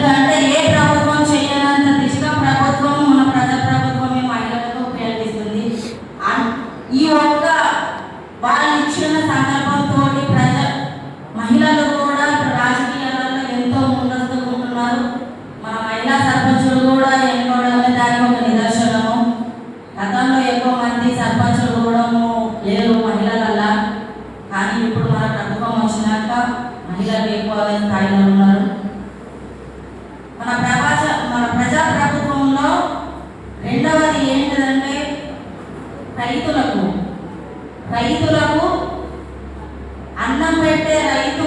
ఎందుకంటే ఏ ప్రభుత్వం చేయనంత దిశగా ప్రభుత్వం మన ప్రజా ప్రభుత్వమే మహిళలకు ప్రయత్నిస్తుంది. ఈ ఒక్క వాళ్ళు ఇచ్చిన సంకల్పంతో మహిళలు కూడా రాజకీయాలలో ఎంతో ముందస్తుగా ఉంటున్నారు. మన మహిళా సర్పంచులు కూడా ఎన్నుకోవడమే దానికి ఒక నిదర్శనము. గతంలో ఎక్కువ మంది సర్పంచులు కూడా లేరు మహిళలల్లా, కానీ ఇప్పుడు మన ప్రభుత్వం వచ్చినాక మహిళలు ఎక్కువ స్థాయిలో ఉన్నారు. మన ప్రజా ప్రభుత్వంలో రెండవది ఏంటిదంటే రైతులకు అన్నం పెట్టే రైతు